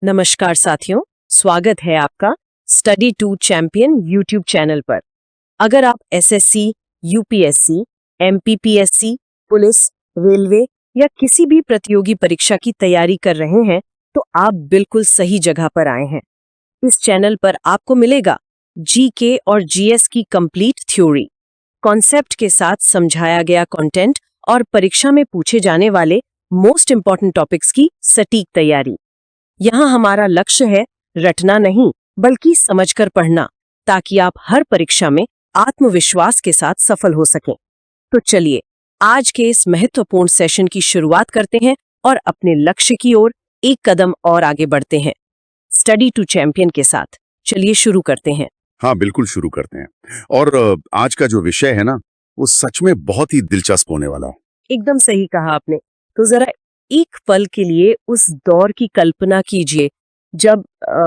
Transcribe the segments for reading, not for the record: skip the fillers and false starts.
नमस्कार साथियों, स्वागत है आपका study to champion YouTube channel पर। अगर आप SSC, UPSC, MPPSC, police, railway या किसी भी प्रतियोगी परीक्षा की तैयारी कर रहे हैं, तो आप बिल्कुल सही जगह पर आए हैं। इस चैनल पर आपको मिलेगा जीके और जीएस की कंप्लीट थ्योरी, कॉन्सेप्ट के साथ समझाया गया कंटेंट और परीक्षा में पूछे जाने वाले मोस्ट इंपॉर्टेंट टॉपिक्स की सटीक तैयारी। यहाँ हमारा लक्ष्य है रटना नहीं, बल्कि समझकर पढ़ना, ताकि आप हर परीक्षा में आत्मविश्वास के साथ सफल हो सकें। तो चलिए आज के इस महत्वपूर्ण सेशन की शुरुआत करते हैं और अपने लक्ष्य की ओर एक कदम और आगे बढ़ते हैं स्टडी टू चैंपियन के साथ। चलिए शुरू करते हैं। हाँ, बिल्कुल शुरू करते हैं। और आज का जो विषय है ना, वो सच में बहुत ही दिलचस्प होने वाला है। एकदम सही कहा आपने। तो जरा एक पल के लिए उस दौर की कल्पना कीजिए जब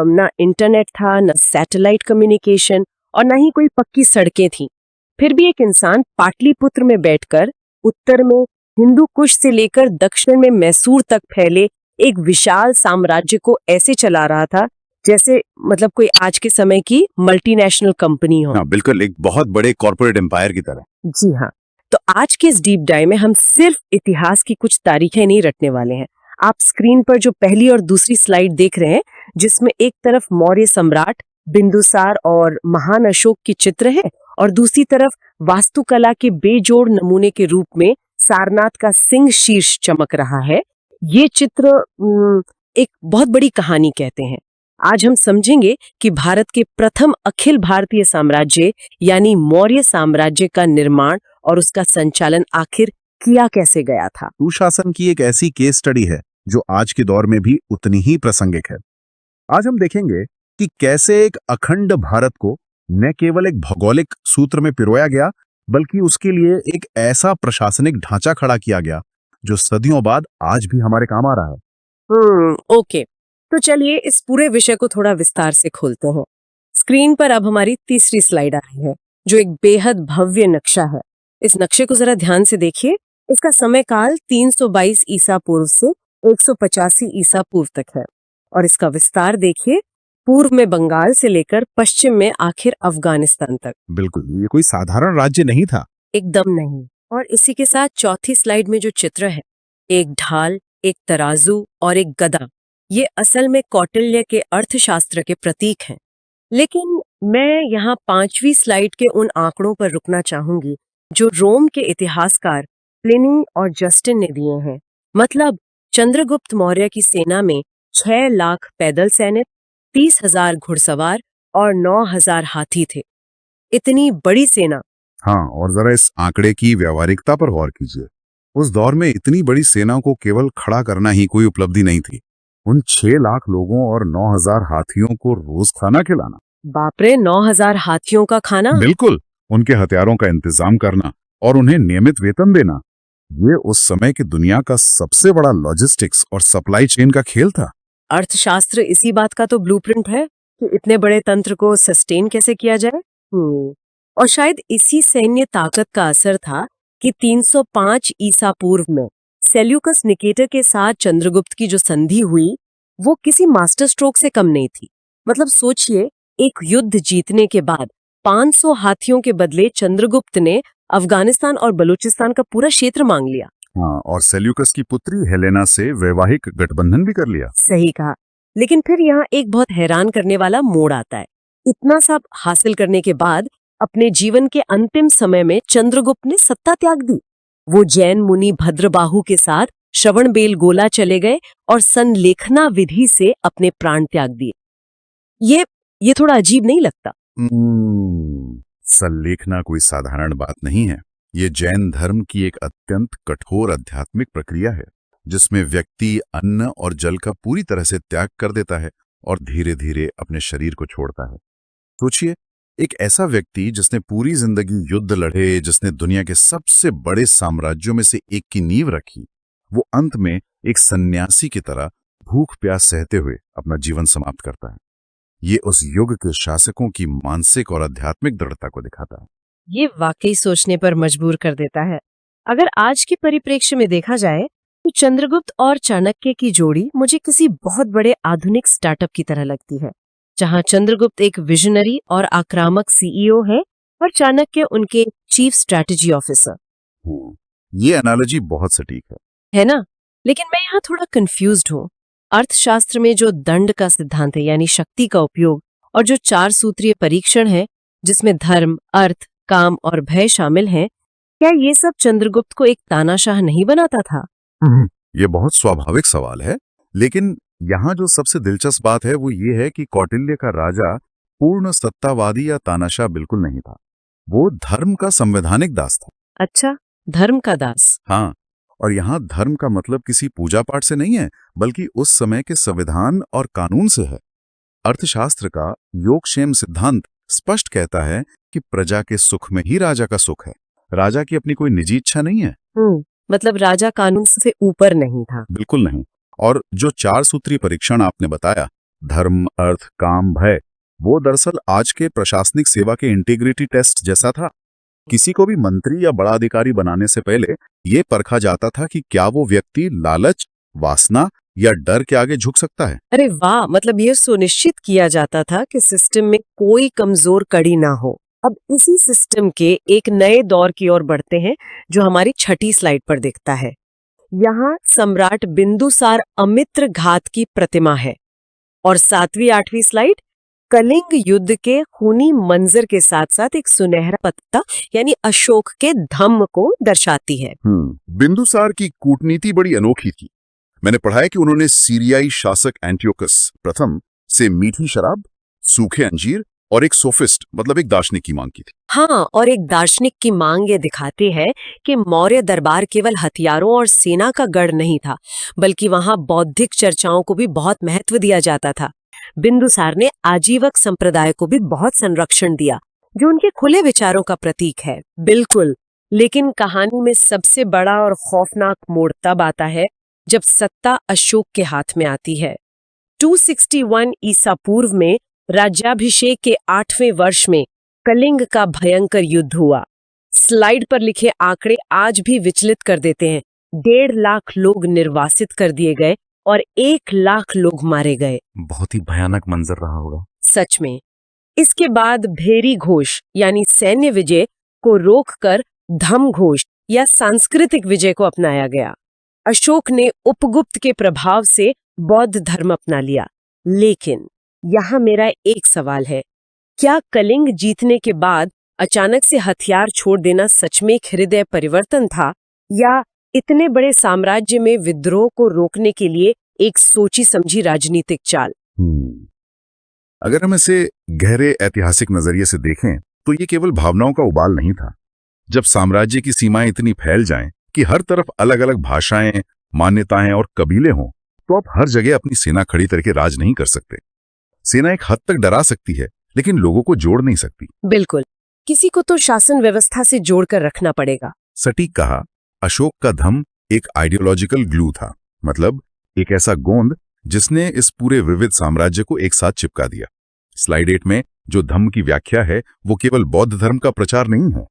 ना इंटरनेट था, ना सैटेलाइट कम्युनिकेशन और ना ही कोई पक्की सड़कें थीं। फिर भी एक इंसान पाटलिपुत्र में बैठकर उत्तर में हिंदू कुश से लेकर दक्षिण में मैसूर तक फैले एक विशाल साम्राज्य को ऐसे चला रहा था जैसे मतलब कोई आज के समय की मल्टीनेशनल कंपनी हो। हाँ, बिल्कुल एक बहुत बड़े कॉर्पोरेट एम्पायर की तरह। जी हाँ। तो आज के इस डीप डाइव में हम सिर्फ इतिहास की कुछ तारीखें नहीं रटने वाले हैं। आप स्क्रीन पर जो पहली और दूसरी स्लाइड देख रहे हैं, जिसमें एक तरफ मौर्य सम्राट बिंदुसार और महान अशोक की चित्र है और दूसरी तरफ वास्तुकला के बेजोड़ नमूने के रूप में सारनाथ का सिंह शीर्ष चमक रहा है। ये चित्र एक बहुत बड़ी कहानी कहते हैं। आज हम समझेंगे कि भारत के प्रथम अखिल भारतीय साम्राज्य यानी मौर्य साम्राज्य का निर्माण और उसका संचालन आखिर किया कैसे गया था। सुशासन की एक ऐसी केस स्टडी है जो आज के दौर में भी उतनी ही प्रासंगिक है। आज हम देखेंगे कि कैसे एक अखंड भारत को न केवल एक भौगोलिक सूत्र में पिरोया गया, बल्कि उसके लिए एक ऐसा प्रशासनिक ढांचा खड़ा किया गया जो सदियों बाद आज भी हमारे काम आ रहा है। ओके, तो चलिए इस पूरे विषय को थोड़ा विस्तार से खोलते हैं। स्क्रीन पर अब हमारी तीसरी स्लाइड आ रही है, जो एक बेहद भव्य नक्शा है। इस नक्शे को जरा ध्यान से देखिए। इसका समय काल 322 ईसा पूर्व से 185 ईसा पूर्व तक है और इसका विस्तार देखिए, पूर्व में बंगाल से लेकर पश्चिम में आखिर अफगानिस्तान तक। बिल्कुल, ये कोई साधारण राज्य नहीं था। एकदम नहीं। और इसी के साथ चौथी स्लाइड में जो चित्र है, एक ढाल, एक तराजू और एक गदा, ये असल में कौटिल्य के अर्थशास्त्र के प्रतीक हैं। लेकिन मैं यहाँ 5वीं स्लाइड के उन आंकड़ों पर रुकना चाहूंगी जो रोम के इतिहासकार प्लिनी और जस्टिन ने दिए हैं। मतलब चंद्रगुप्त मौर्य की सेना में 6 लाख पैदल सैनिक, 30,000 घुड़सवार और 9,000 हाथी थे। इतनी बड़ी सेना। हाँ, और जरा इस आंकड़े की व्यावहारिकता पर गौर कीजिए। उस दौर में इतनी बड़ी सेना को केवल खड़ा करना ही कोई उपलब्धि नहीं थी। उन 6 लाख लोगों और 9,000 हाथियों को रोज खाना खिलाना। बाप रे, 9,000 हाथियों का खाना। बिल्कुल, उनके हथियारों का इंतजाम करना और उन्हें नियमित वेतन देना, ये उस समय की दुनिया का सबसे बड़ा लॉजिस्टिक्स और सप्लाई चेन का खेल था। अर्थशास्त्र इसी बात का तो ब्लूप्रिंट है कि इतने बड़े तंत्र को सस्टेन कैसे किया जाए। और शायद इसी सैन्य ताकत का असर था कि 305 ईसा पूर्व में सेल्यूकस निकेटर के साथ चंद्रगुप्त की जो संधि हुई, वो किसी मास्टर स्ट्रोक से कम नहीं थी। मतलब सोचिए, एक युद्ध जीतने के बाद 500 हाथियों के बदले चंद्रगुप्त ने अफगानिस्तान और बलूचिस्तान का पूरा क्षेत्र मांग लिया। हाँ, और सेल्यूकस की पुत्री हेलेना से वैवाहिक गठबंधन भी कर लिया। सही कहा। लेकिन फिर यहाँ एक बहुत हैरान करने वाला मोड़ आता है। इतना सब हासिल करने के बाद अपने जीवन के अंतिम समय में चंद्रगुप्त ने सत्ता त्याग दी। वो जैन मुनि भद्रबाहु के साथ श्रवणबेलगोला चले गए और संलेखना विधि से अपने प्राण त्याग दिए। ये थोड़ा अजीब नहीं लगता? संलेखना कोई साधारण बात नहीं है। ये जैन धर्म की एक अत्यंत कठोर आध्यात्मिक प्रक्रिया है, जिसमें व्यक्ति अन्न और जल का पूरी तरह से त्याग कर देता है और धीरे धीरे अपने शरीर को छोड़ता है। सोचिए, एक ऐसा व्यक्ति जिसने पूरी जिंदगी युद्ध लड़े, जिसने दुनिया के सबसे बड़े साम्राज्यों में से एक की नींव रखी, वो अंत में एक सन्यासी की तरह भूख प्यास सहते हुए अपना जीवन समाप्त करता है। ये उस युग के शासकों की मानसिक और आध्यात्मिक दृढ़ता को दिखाता है। ये वाकई सोचने पर मजबूर कर देता है। अगर आज के परिप्रेक्ष्य में देखा जाए तो चंद्रगुप्त और चाणक्य की जोड़ी मुझे किसी बहुत बड़े आधुनिक स्टार्टअप की तरह लगती है, जहां चंद्रगुप्त एक विजनरी और आक्रामक सीईओ है और चाणक्य उनके चीफ स्ट्रैटेजी ऑफिसर। ये एनालॉजी बहुत सटीक है ना? लेकिन मैं यहाँ थोड़ा कंफ्यूज्ड हूँ। अर्थशास्त्र में जो दंड का सिद्धांत है यानी शक्ति का उपयोग, और जो 4 सूत्रीय परीक्षण है जिसमें धर्म, अर्थ, काम और भय शामिल हैं, क्या ये सब चंद्रगुप्त को एक तानाशाह नहीं बनाता था? है। ये बहुत स्वाभाविक सवाल है, लेकिन यहाँ जो सबसे दिलचस्प बात है वो ये है कि कौटिल्य का राजा पूर्ण सत्तावादी या तानाशाह बिल्कुल नहीं था। वो धर्म का संवैधानिक दास था। अच्छा, धर्म का दास। हाँ, और यहाँ धर्म का मतलब किसी पूजा पाठ से नहीं है, बल्कि उस समय के संविधान और कानून से है। अर्थशास्त्र का योगक्षेम सिद्धांत स्पष्ट कहता है कि प्रजा के सुख में ही राजा का सुख है। राजा की अपनी कोई निजी इच्छा नहीं है। मतलब राजा कानून से ऊपर नहीं था। बिल्कुल नहीं। और जो 4 सूत्री परीक्षण आपने बताया, धर्म, अर्थ, काम, भय, वो दरअसल आज के प्रशासनिक सेवा के इंटीग्रिटी टेस्ट जैसा था। किसी को भी मंत्री या बड़ा अधिकारी बनाने से पहले ये परखा जाता था कि क्या वो व्यक्ति लालच, वासना या डर के आगे झुक सकता है। अरे वाह, मतलब ये सुनिश्चित किया जाता था कि सिस्टम में कोई कमजोर कड़ी ना हो। अब इसी सिस्टम के एक नए दौर की ओर बढ़ते हैं जो हमारी 6ठी स्लाइड पर दिखता है। यहाँ सम्राट बिंदुसार अमित्र घात की प्रतिमा है और 7वीं 8वीं स्लाइड कलिंग युद्ध के खूनी मंजर के साथ साथ एक सुनहरा पत्ता यानी अशोक के धम्म को दर्शाती है। बिंदुसार की कूटनीति बड़ी अनोखी थी। मैंने पढ़ा है कि उन्होंने सीरियाई शासक एंटियोकस प्रथम से मीठी शराब, सूखे अंजीर और एक सोफिस्ट मतलब एक दार्शनिक की मांग की थी। हाँ, और एक दार्शनिक की मांग ये दिखाती है कि मौर्य दरबार केवल हथियारों और सेना का गढ़ नहीं था, बल्कि वहाँ बौद्धिक चर्चाओं को भी बहुत महत्व दिया जाता था। बिंदुसार ने आजीवक संप्रदाय को भी बहुत संरक्षण दिया, जो उनके खुले विचारों का प्रतीक है। बिल्कुल, लेकिन कहानी में सबसे बड़ा और खौफनाक मोड़ तब आता है जब सत्ता अशोक के हाथ में आती है। 261 ईसा पूर्व में राज्याभिषेक के 8वें वर्ष में कलिंग का भयंकर युद्ध हुआ। स्लाइड पर लिखे आंकड़े आज भी विचलित कर देते हैं। 1.5 लाख लोग निर्वासित कर दिए गए और 1 लाख लोग मारे गए। बहुत ही भयानक मंजर रहा होगा। सच में। इसके बाद भेरी घोष यानी सैन्य विजय को रोककर धम्म घोष या सांस्कृतिक विजय को अपनाया गया। अशोक ने उपगुप्त के प्रभाव से बौद्ध धर्म अपना लिया। लेकिन यहाँ मेरा एक सवाल है, क्या कलिंग जीतने के बाद अचानक से हथियार छोड़ देना सच में एक हृदय परिवर्तन था, या इतने बड़े साम्राज्य में विद्रोह को रोकने के लिए एक सोची समझी राजनीतिक चाल? अगर हम इसे गहरे ऐतिहासिक नजरिए से देखें तो ये केवल भावनाओं का उबाल नहीं था। जब साम्राज्य की सीमाएं इतनी फैल जाएं कि हर तरफ अलग अलग भाषाएं, मान्यताएं और कबीले हों, तो आप हर जगह अपनी सेना खड़ी करके राज नहीं कर सकते। सेना एक हद तक डरा सकती है, लेकिन लोगों को जोड़ नहीं सकती। बिल्कुल, किसी को तो शासन व्यवस्था से जोड़कर रखना पड़ेगा। सटीक कहा। अशोक का धम्म एक आइडियोलॉजिकल ग्लू था, मतलब एक ऐसा गोंद जिसने इस पूरे विविध साम्राज्य को एक साथ चिपका दिया। स्लाइड 8 में जो धम्म की व्याख्या है वो केवल बौद्ध धर्म का प्रचार नहीं है,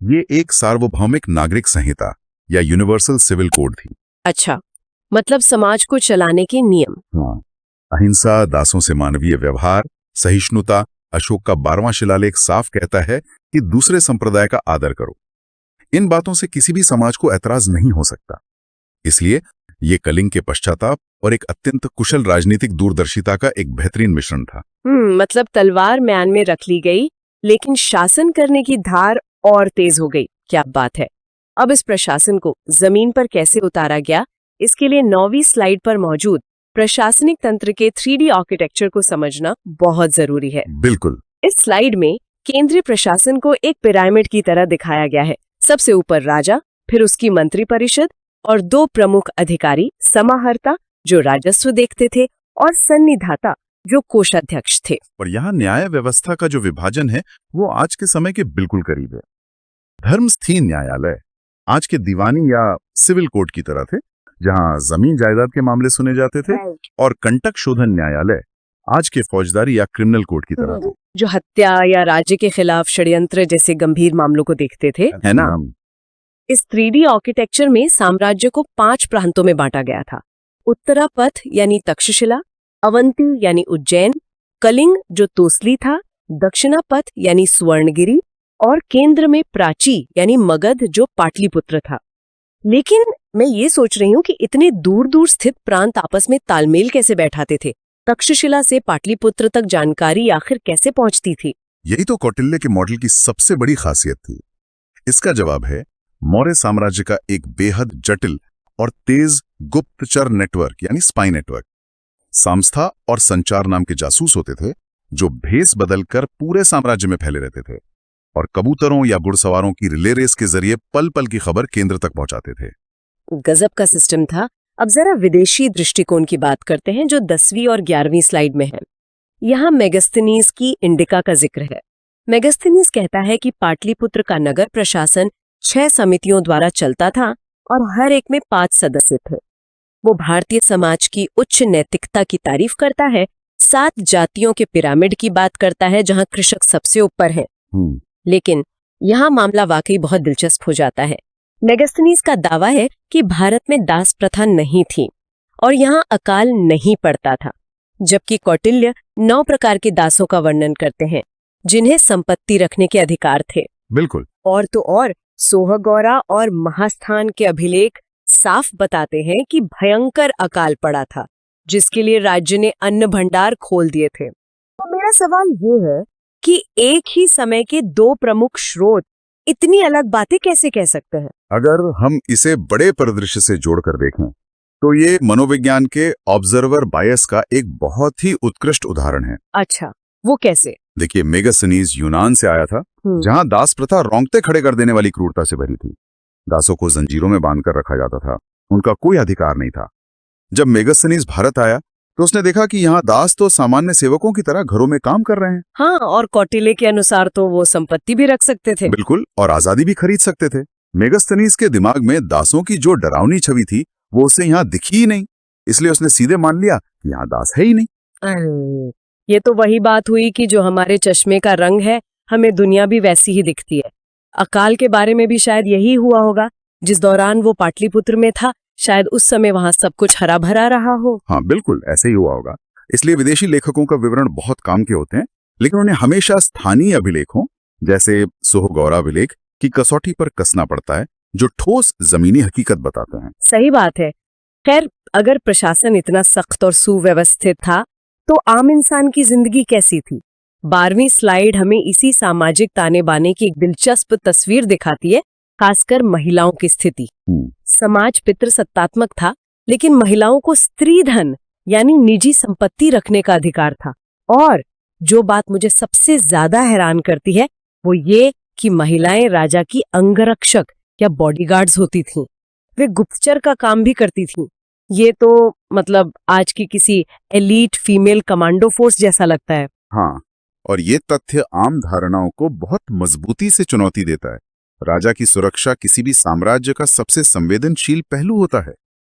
ये एक सार्वभौमिक नागरिक संहिता या यूनिवर्सल सिविल कोड थी। अच्छा, मतलब समाज को चलाने के नियम। हाँ, अहिंसा, दासों से मानवीय व्यवहार, सहिष्णुता। अशोक का 12वां शिलालेख साफ कहता है कि दूसरे संप्रदाय का आदर करो। इन बातों से किसी भी समाज को ऐतराज नहीं हो सकता। इसलिए ये कलिंग के पश्चाताप और एक अत्यंत कुशल राजनीतिक दूरदर्शिता का एक बेहतरीन मिश्रण था। मतलब तलवार म्यान में रख ली गई, लेकिन शासन करने की धार और तेज हो गई। क्या बात है। अब इस प्रशासन को जमीन पर कैसे उतारा गया, इसके लिए 9वीं स्लाइड पर मौजूद प्रशासनिक तंत्र के 3D आर्किटेक्चर को समझना बहुत जरूरी है। बिल्कुल। इस स्लाइड में केंद्रीय प्रशासन को एक पिरामिड की तरह दिखाया गया है। सबसे ऊपर राजा, फिर उसकी मंत्री परिषद और 2 प्रमुख अधिकारी, समाहर्ता जो राजस्व देखते थे और सन्निधाता जो कोषाध्यक्ष थे। और यहाँ न्याय व्यवस्था का जो विभाजन है वो आज के समय के बिल्कुल करीब है। धर्मस्थीन न्यायालय आज के दीवानी या सिविल कोर्ट की तरह थे, जहाँ जमीन जायदाद के मामले सुने जाते थे, और कंटक शोधन न्यायालय आज के फौजदारी या क्रिमिनल कोर्ट की तरह थे, जो हत्या या राज्य के खिलाफ षड्यंत्र जैसे गंभीर मामलों को देखते थे, है ना। इस 3D आर्किटेक्चर में साम्राज्य को 5 प्रांतों में बांटा गया था। उत्तरापथ यानी तक्षशिला, अवंती यानी उज्जैन, कलिंग जो तोसली था, दक्षिणापथ यानी स्वर्णगिरी और केंद्र में प्राची यानी मगध जो पाटलिपुत्र था। लेकिन मैं ये सोच रही हूँ कि इतने दूर दूर स्थित प्रांत आपस में तालमेल कैसे बैठाते थे? तक्षशिला से पाटलिपुत्र तक जानकारी आखिर कैसे पहुंचती थी? यही तो कौटिल्य के मॉडल की सबसे बड़ी खासियत थी। इसका जवाब है मौर्य साम्राज्य का एक बेहद जटिल और तेज गुप्तचर नेटवर्क यानी स्पाई नेटवर्क। सांस्था और संचार नाम के जासूस होते थे जो भेस बदलकर पूरे साम्राज्य में फैले रहते थे और कबूतरों या घुड़सवारों की रिले रेस के जरिए पल पल की खबर केंद्र तक पहुंचाते थे। गजब का सिस्टम था। अब जरा विदेशी दृष्टिकोण की बात करते हैं जो 10वीं और 11वीं स्लाइड में है। यहाँ मेगास्थनीज की इंडिका का जिक्र है। मेगास्थनीज कहता है कि पाटलिपुत्र का नगर प्रशासन 6 समितियों द्वारा चलता था और हर एक में 5 सदस्य थे। वो भारतीय समाज की उच्च नैतिकता की तारीफ करता है, 7 जातियों के पिरामिड की बात करता है जहां कृषक सबसे ऊपर हैं। लेकिन यहाँ मामला वाकई बहुत दिलचस्प हो जाता है। मेगास्थनीज का दावा है कि भारत में दास प्रथा नहीं थी और यहाँ अकाल नहीं पड़ता था, जबकि कौटिल्य 9 प्रकार के दासों का वर्णन करते हैं जिन्हें संपत्ति रखने के अधिकार थे। बिल्कुल। और तो और सोहगौरा और महास्थान के अभिलेख साफ बताते हैं कि भयंकर अकाल पड़ा था जिसके लिए राज्य ने अन्न भंडार खोल दिए थे। तो मेरा सवाल ये है कि एक ही समय के 2 प्रमुख स्रोत इतनी अलग बातें कैसे कह सकते हैं? अगर हम इसे बड़े परिदृश्य से जोड़कर देखें तो ये मनोविज्ञान के ऑब्जर्वर बायस का एक बहुत ही उत्कृष्ट उदाहरण है। अच्छा, वो कैसे? देखिए, मेगास्थनीज यूनान से आया था जहां दास प्रथा रोंगटे खड़े कर देने वाली क्रूरता से भरी थी। दासों को जंजीरों में बांधकर रखा जाता था, उनका कोई अधिकार नहीं था। जब मेगास्थनीज भारत आया तो उसने देखा कि यहाँ दास तो सामान्य सेवकों की तरह घरों में काम कर रहे हैं। हाँ, और कौटिल्य के अनुसार तो वो संपत्ति भी रख सकते थे। बिल्कुल, और आजादी भी खरीद सकते थे। मेगास्थनीज के दिमाग में दासों की जो डरावनी छवि थी वो उसे यहाँ दिखी ही नहीं, इसलिए उसने सीधे मान लिया कि यहाँ दास है ही नहीं। अरे, ये तो वही बात हुई कि जो हमारे चश्मे का रंग है हमें दुनिया भी वैसी ही दिखती है। अकाल के बारे में भी शायद यही हुआ होगा। जिस दौरान वो पाटलिपुत्र में था शायद उस समय वहां सब कुछ हरा भरा रहा हो। हाँ बिल्कुल, ऐसे ही हुआ होगा। इसलिए विदेशी लेखकों का विवरण बहुत काम के होते हैं, लेकिन उन्हें हमेशा स्थानीय अभिलेखों जैसे सोहगौरा अभिलेख की कसौटी पर कसना पड़ता है जो ठोस जमीनी हकीकत बताते हैं। सही बात है। खैर, अगर प्रशासन इतना सख्त और सुव्यवस्थित था तो आम इंसान की जिंदगी कैसी थी? 12वीं स्लाइड हमें इसी सामाजिक ताने बाने की एक दिलचस्प तस्वीर दिखाती है, खासकर महिलाओं की स्थिति। समाज पितृसत्तात्मक था, लेकिन महिलाओं को स्त्री धन यानी निजी संपत्ति रखने का अधिकार था। और जो बात मुझे सबसे ज्यादा हैरान करती है वो ये कि महिलाएं राजा की अंगरक्षक या बॉडीगार्ड्स होती थीं। वे गुप्तचर का काम भी करती थीं। ये तो मतलब आज की किसी एलीट फीमेल कमांडो फोर्स जैसा लगता है। हाँ, और ये तथ्य आम धारणाओं को बहुत मजबूती से चुनौती देता है। राजा की सुरक्षा किसी भी साम्राज्य का सबसे संवेदनशील पहलू होता है।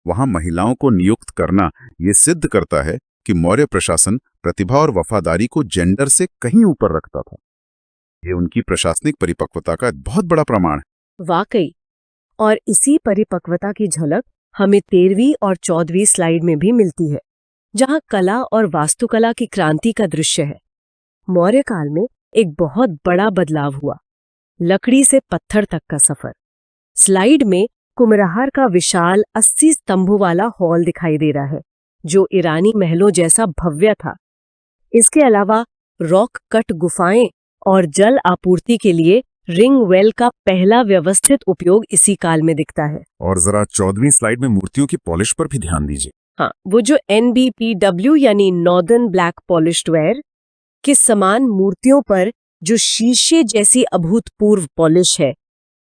वहां महिलाओं को नियुक्त करना ये सिद्ध करता है कि मौर्य प्रशासन प्रतिभा और वफादारी को जेंडर से कहीं ऊपर रखता था। ये उनकी प्रशासनिक परिपक्वता का बहुत बड़ा प्रमाण है। वाकई, और इसी परिपक्वता की झलक हमें 13वीं और 14वीं स्लाइड में भी मिलती है, जहां कला और वास्तुकला की क्रांति का दृश्य है। मौर्य काल में एक बहुत बड़ा बदलाव हुआ, लकड़ी से पत्थर तक का सफर। स्लाइड में कुम्हरार का विशाल 80 स्तंभों वाला हॉल दिखाई दे रहा है, जो ईरानी महलों जैसा भव्य था। इसके अलावा रॉक कट गुफाएं और जल आपूर्ति के लिए रिंग वेल का पहला व्यवस्थित उपयोग इसी काल में दिखता है। और जरा 14वीं स्लाइड में मूर्तियों की पॉलिश पर भी ध्यान दीजिए। हाँ, वो जो NBPW यानी नॉर्दर्न ब्लैक पॉलिश्ड वेयर के समान मूर्तियों पर जो शीशे जैसी अभूतपूर्व पॉलिश है,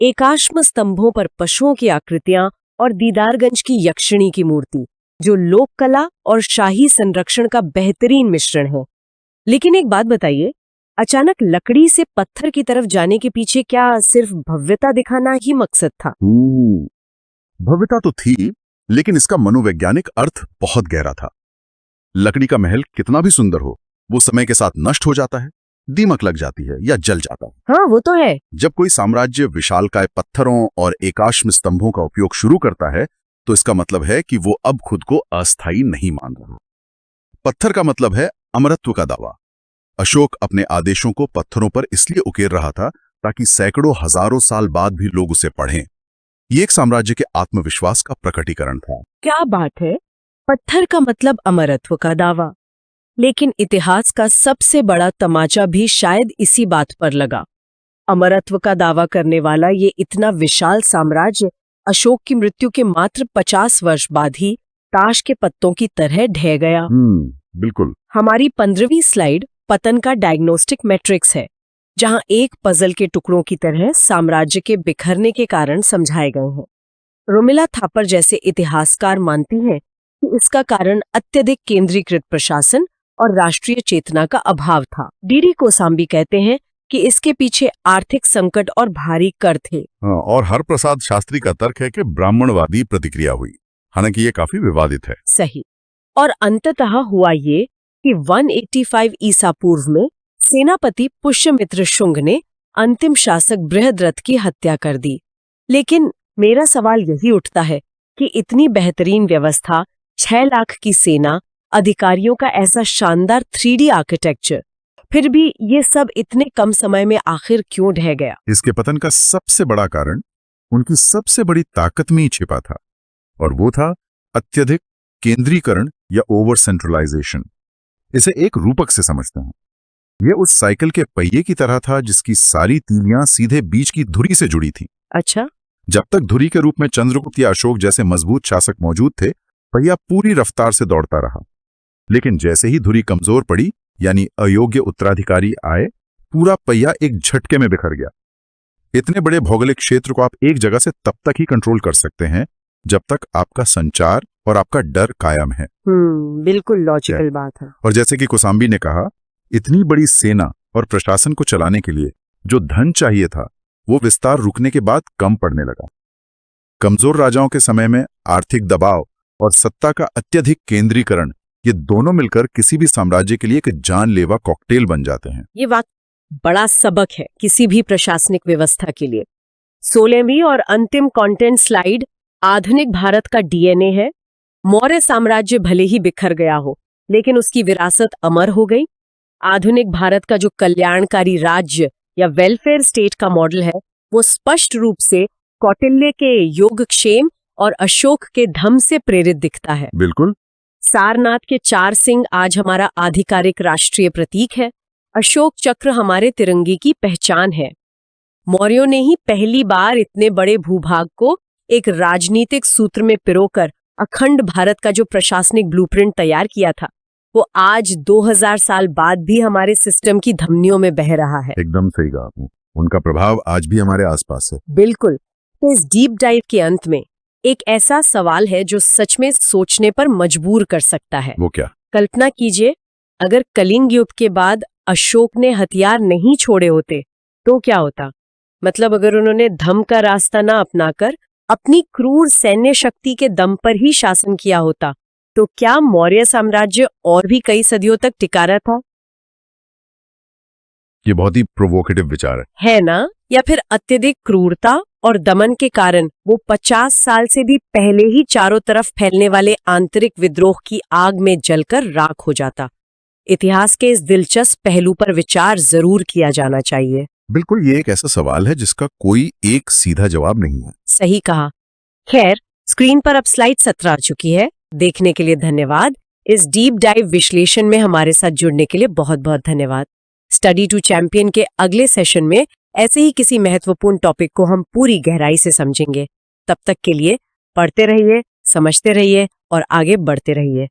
एकाश्म स्तंभों पर पशुओं की आकृतियां और दीदारगंज की यक्षिणी की मूर्ति, जो लोक कला और शाही संरक्षण का बेहतरीन मिश्रण है। लेकिन एक बात बताइए, अचानक लकड़ी से पत्थर की तरफ जाने के पीछे क्या सिर्फ भव्यता दिखाना ही मकसद था? भव्यता तो थी, लेकिन इसका मनोवैज्ञानिक अर्थ बहुत गहरा था। लकड़ी का महल कितना भी सुंदर हो, वो समय के साथ नष्ट हो जाता है। दीमक लग जाती है या जल जाता है। हाँ वो तो है। जब कोई साम्राज्य विशालकाय पत्थरों और एकाश्म स्तंभों का उपयोग शुरू करता है तो इसका मतलब है कि वो अब खुद को अस्थायी नहीं मान रहा। पत्थर का मतलब है अमरत्व का दावा। अशोक अपने आदेशों को पत्थरों पर इसलिए उकेर रहा था ताकि सैकड़ों हजारों साल बाद भी लोग उसे पढ़ें। ये एक साम्राज्य के आत्मविश्वास का प्रकटीकरण था। क्या बात है, पत्थर का मतलब अमरत्व का दावा। लेकिन इतिहास का सबसे बड़ा तमाचा भी शायद इसी बात पर लगा। अमरत्व का दावा करने वाला ये इतना विशाल साम्राज्य अशोक की मृत्यु के मात्र 50 वर्ष बाद ही ताश के पत्तों की तरह ढह गया। बिल्कुल। हमारी 15वीं स्लाइड पतन का डायग्नोस्टिक मैट्रिक्स है, जहां एक पजल के टुकड़ों की तरह साम्राज्य के बिखरने के कारण समझाए गए हैं। रोमिला थापर जैसे इतिहासकार मानती हैं कि इसका कारण अत्यधिक केंद्रीकृत प्रशासन और राष्ट्रीय चेतना का अभाव था। डीडी कोसाम्बी कहते हैं कि इसके पीछे आर्थिक संकट और भारी कर थे। और हरप्रसाद शास्त्री का तर्क है कि ब्राह्मणवादी प्रतिक्रिया हुई, हालांकि ये काफी विवादित है। सही। और अंततः हुआ ये कि 185 ईसा पूर्व में सेनापति पुष्यमित्र शुंग ने अंतिम शासक बृहद्रथ की हत्या कर दी। लेकिन मेरा सवाल यही उठता है कि इतनी बेहतरीन व्यवस्था, 6 लाख की सेना, अधिकारियों का ऐसा शानदार 3D आर्किटेक्चर, फिर भी ये सब इतने कम समय में आखिर क्यों ढह गया? इसके पतन का सबसे बड़ा कारण उनकी सबसे बड़ी ताकत में ही छिपा था, और वो था अत्यधिक केंद्रीकरण या ओवर सेंट्रलाइजेशन। इसे एक रूपक से समझते हैं। ये उस साइकिल के पहिए की तरह था जिसकी सारी तीलियां सीधे बीच की धुरी से जुड़ी थीं। अच्छा। जब तक धुरी के रूप में चंद्रगुप्त या अशोक जैसे मजबूत शासक मौजूद थे, पहिया पूरी रफ्तार से दौड़ता रहा। लेकिन जैसे ही धुरी कमजोर पड़ी, यानी अयोग्य उत्तराधिकारी आए, पूरा पहिया एक झटके में बिखर गया। इतने बड़े भौगोलिक क्षेत्र को आप एक जगह से तब तक ही कंट्रोल कर सकते हैं जब तक आपका संचार और आपका डर कायम है। बिल्कुल लॉजिकल बात है। और जैसे कि कोसाम्बी ने कहा, इतनी बड़ी सेना और प्रशासन को चलाने के लिए जो धन चाहिए था, वो विस्तार रुकने के बाद कम पड़ने लगा। कमजोर राजाओं के समय में आर्थिक दबाव और सत्ता का अत्यधिक केंद्रीकरण, ये दोनों मिलकर किसी भी साम्राज्य के लिए एक जानलेवा कॉकटेल बन जाते हैं। ये बड़ा सबक है किसी भी प्रशासनिक व्यवस्था के लिए। 16वीं और अंतिम कंटेंट स्लाइड आधुनिक भारत का डीएनए है। मौर्य साम्राज्य भले ही बिखर गया हो, लेकिन उसकी विरासत अमर हो गई। आधुनिक भारत का जो कल्याणकारी राज्य या वेलफेयर स्टेट का मॉडल है, वो स्पष्ट रूप से कौटिल्य के योगक्षेम और अशोक के धम्म से प्रेरित दिखता है। बिल्कुल। सारनाथ के 4 सिंह आज हमारा आधिकारिक राष्ट्रीय प्रतीक है। अशोक चक्र हमारे तिरंगे की पहचान है। मौर्यों ने ही पहली बार इतने बड़े भूभाग को एक राजनीतिक सूत्र में पिरोकर अखंड भारत का जो प्रशासनिक ब्लूप्रिंट तैयार किया था, वो आज 2000 साल बाद भी हमारे सिस्टम की धमनियों में बह रहा है। एकदम सही कहा आपने। उनका प्रभाव आज भी हमारे आसपास है। बिल्कुल। तो इस डीप डाइव के अंत में एक ऐसा सवाल है जो सच में सोचने पर मजबूर कर सकता है। वो क्या? कल्पना कीजिए, अगर कलिंग युद्ध के बाद अशोक ने हथियार नहीं छोड़े होते तो क्या होता? मतलब अगर उन्होंने धम्म का रास्ता ना अपनाकर अपनी क्रूर सैन्य शक्ति के दम पर ही शासन किया होता, तो क्या मौर्य साम्राज्य और भी कई सदियों तक टिका रहा था? ये बहुत ही प्रोवोकेटिव विचार है ना? या फिर अत्यधिक क्रूरता और दमन के कारण वो 50 साल से भी पहले ही चारों तरफ फैलने वाले आंतरिक विद्रोह की आग में जलकर राख हो जाता? इतिहास के इस दिलचस्प पहलू पर विचार जरूर किया जाना चाहिए। बिल्कुल, ये एक ऐसा सवाल है जिसका कोई एक सीधा जवाब नहीं है। सही कहा। खैर, स्क्रीन पर अब स्लाइड 17 आ चुकी है। देखने के लिए धन्यवाद। इस डीप डाइव विश्लेषण में हमारे साथ जुड़ने के लिए बहुत बहुत धन्यवाद। स्टडी टू चैंपियन के अगले सेशन में ऐसे ही किसी महत्वपूर्ण टॉपिक को हम पूरी गहराई से समझेंगे। तब तक के लिए पढ़ते रहिए, समझते रहिए और आगे बढ़ते रहिए।